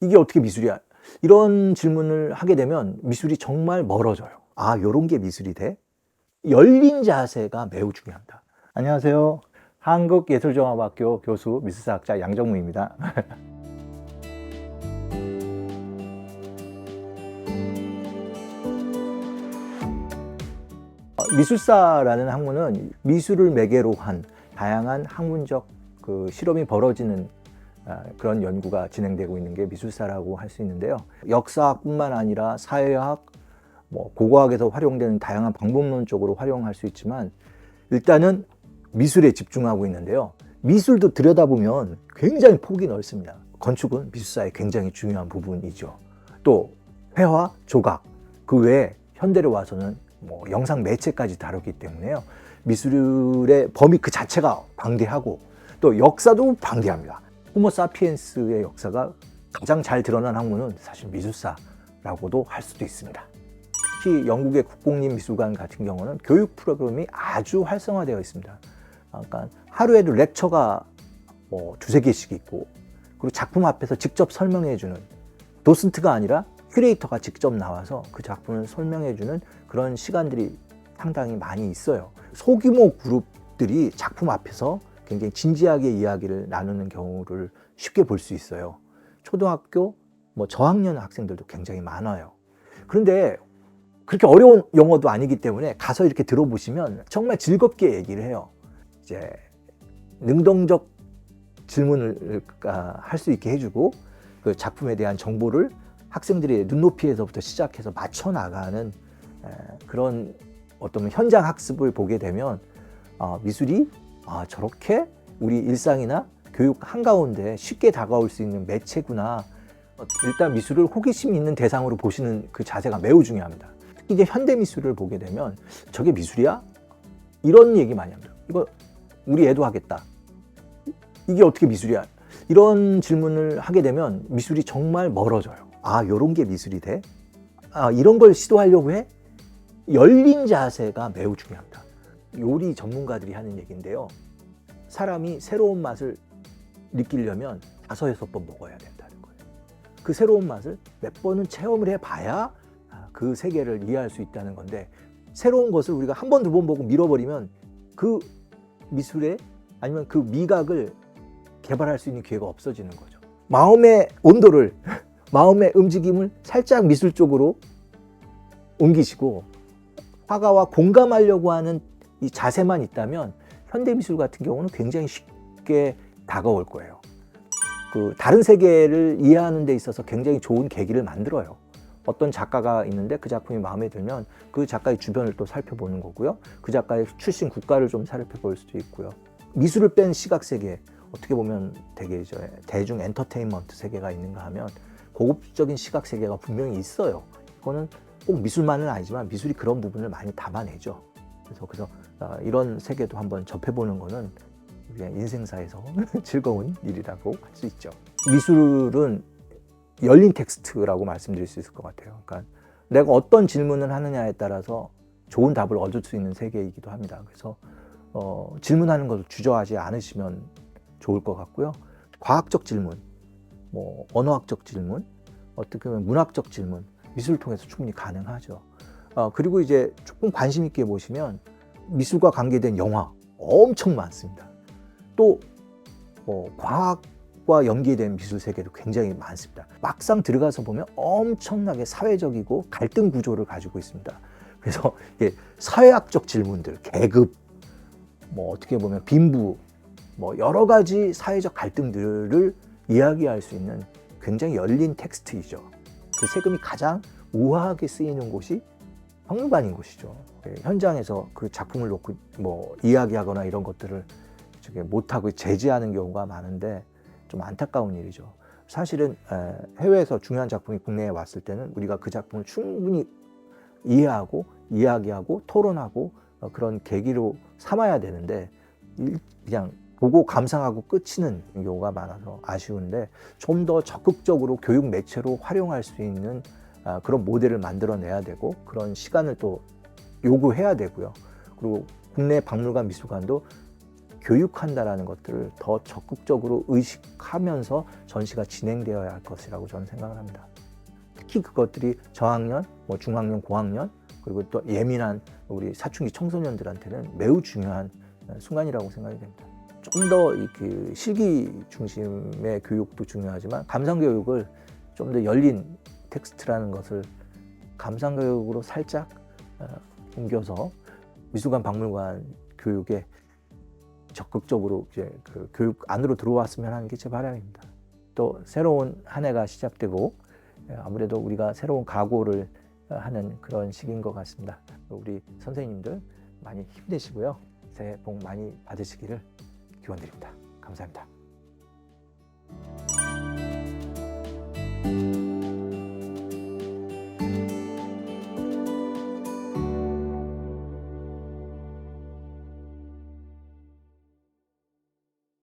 이게 어떻게 미술이야? 이런 질문을 하게 되면 미술이 정말 멀어져요. 아, 요런 게 미술이 돼? 열린 자세가 매우 중요합니다. 안녕하세요. 한국예술종합학교 교수 미술사학자 양정무입니다. 미술사라는 학문은 미술을 매개로 한 다양한 학문적 실험이 벌어지는 그런 연구가 진행되고 있는 게 미술사라고 할 수 있는데요. 역사학뿐만 아니라 사회학, 고고학에서 활용되는 다양한 방법론적으로 활용할 수 있지만 일단은 미술에 집중하고 있는데요. 미술도 들여다보면 굉장히 폭이 넓습니다. 건축은 미술사의 굉장히 중요한 부분이죠. 또 회화, 조각, 그 외에 현대로 와서는 영상 매체까지 다루기 때문에요. 미술의 범위 그 자체가 방대하고 또 역사도 방대합니다. 호모사피엔스의 역사가 가장 잘 드러난 학문은 사실 미술사라고도 할 수도 있습니다. 특히 영국의 국공립미술관 같은 경우는 교육 프로그램이 아주 활성화되어 있습니다. 그러니까 하루에도 렉처가 두세 개씩 있고, 그리고 작품 앞에서 직접 설명해주는, 도슨트가 아니라 큐레이터가 직접 나와서 그 작품을 설명해주는 그런 시간들이 상당히 많이 있어요. 소규모 그룹들이 작품 앞에서 굉장히 진지하게 이야기를 나누는 경우를 쉽게 볼 수 있어요. 초등학교, 저학년 학생들도 굉장히 많아요. 그런데 그렇게 어려운 영어도 아니기 때문에 가서 이렇게 들어보시면 정말 즐겁게 얘기를 해요. 이제 능동적 질문을 할 수 있게 해주고, 그 작품에 대한 정보를 학생들의 눈높이에서부터 시작해서 맞춰 나가는 그런 어떤 현장 학습을 보게 되면 미술이 저렇게 우리 일상이나 교육 한가운데 쉽게 다가올 수 있는 매체구나. 일단 미술을 호기심 있는 대상으로 보시는 그 자세가 매우 중요합니다. 특히 이제 현대 미술을 보게 되면 저게 미술이야? 이런 얘기 많이 합니다. 이거 우리 애도 하겠다. 이게 어떻게 미술이야? 이런 질문을 하게 되면 미술이 정말 멀어져요. 아, 요런 게 미술이 돼? 아, 이런 걸 시도하려고 해? 열린 자세가 매우 중요합니다. 요리 전문가들이 하는 얘기인데요. 사람이 새로운 맛을 느끼려면 5-6번 먹어야 된다는 거예요. 그 새로운 맛을 몇 번은 체험을 해봐야 그 세계를 이해할 수 있다는 건데, 새로운 것을 우리가 한 번, 2번 보고 밀어버리면 그 미술에 아니면 그 미각을 개발할 수 있는 기회가 없어지는 거죠. 마음의 온도를, 마음의 움직임을 살짝 미술 쪽으로 옮기시고 화가와 공감하려고 하는 이 자세만 있다면 현대미술 같은 경우는 굉장히 쉽게 다가올 거예요. 그 다른 세계를 이해하는 데 있어서 굉장히 좋은 계기를 만들어요. 어떤 작가가 있는데 그 작품이 마음에 들면 그 작가의 주변을 또 살펴보는 거고요. 그 작가의 출신 국가를 좀 살펴볼 수도 있고요. 미술을 뺀 시각세계, 어떻게 보면 되게 대중 엔터테인먼트 세계가 있는가 하면 고급적인 시각세계가 분명히 있어요. 이거는 꼭 미술만은 아니지만 미술이 그런 부분을 많이 담아내죠. 그래서 이런 세계도 한번 접해보는 거는 그냥 인생사에서 즐거운 일이라고 할 수 있죠. 미술은 열린 텍스트라고 말씀드릴 수 있을 것 같아요. 그러니까 내가 어떤 질문을 하느냐에 따라서 좋은 답을 얻을 수 있는 세계이기도 합니다. 그래서 질문하는 것을 주저하지 않으시면 좋을 것 같고요. 과학적 질문, 언어학적 질문, 어떻게 보면 문학적 질문, 미술을 통해서 충분히 가능하죠. 그리고 이제 조금 관심 있게 보시면 미술과 관계된 영화 엄청 많습니다. 또 과학과 연계된 미술 세계도 굉장히 많습니다. 막상 들어가서 보면 엄청나게 사회적이고 갈등 구조를 가지고 있습니다. 그래서 사회학적 질문들, 계급, 어떻게 보면 빈부, 여러 가지 사회적 갈등들을 이야기할 수 있는 굉장히 열린 텍스트이죠. 그 세금이 가장 우아하게 쓰이는 곳이 박물관인 곳이죠. 현장에서 그 작품을 놓고 이야기하거나 이런 것들을 못하고 제지하는 경우가 많은데 좀 안타까운 일이죠. 사실은 해외에서 중요한 작품이 국내에 왔을 때는 우리가 그 작품을 충분히 이해하고 이야기하고 토론하고 그런 계기로 삼아야 되는데 그냥 보고 감상하고 끝이는 경우가 많아서 아쉬운데, 좀 더 적극적으로 교육 매체로 활용할 수 있는 그런 모델을 만들어내야 되고 그런 시간을 또 요구해야 되고요. 그리고 국내 박물관 미술관도 교육한다라는 것들을 더 적극적으로 의식하면서 전시가 진행되어야 할 것이라고 저는 생각을 합니다. 특히 그것들이 저학년, 중학년, 고학년, 그리고 또 예민한 우리 사춘기 청소년들한테는 매우 중요한 순간이라고 생각이 됩니다. 좀 더 그 실기 중심의 교육도 중요하지만 감상 교육을 좀 더 열린 텍스트라는 것을 감상 교육으로 살짝 옮겨서 미술관, 박물관 교육에 적극적으로 이제 그 교육 안으로 들어왔으면 하는 게 제 바람입니다. 또 새로운 한 해가 시작되고 아무래도 우리가 새로운 각오를 하는 그런 시기인 것 같습니다. 우리 선생님들 많이 힘내시고요. 새해 복 많이 받으시기를 기원드립니다. 감사합니다.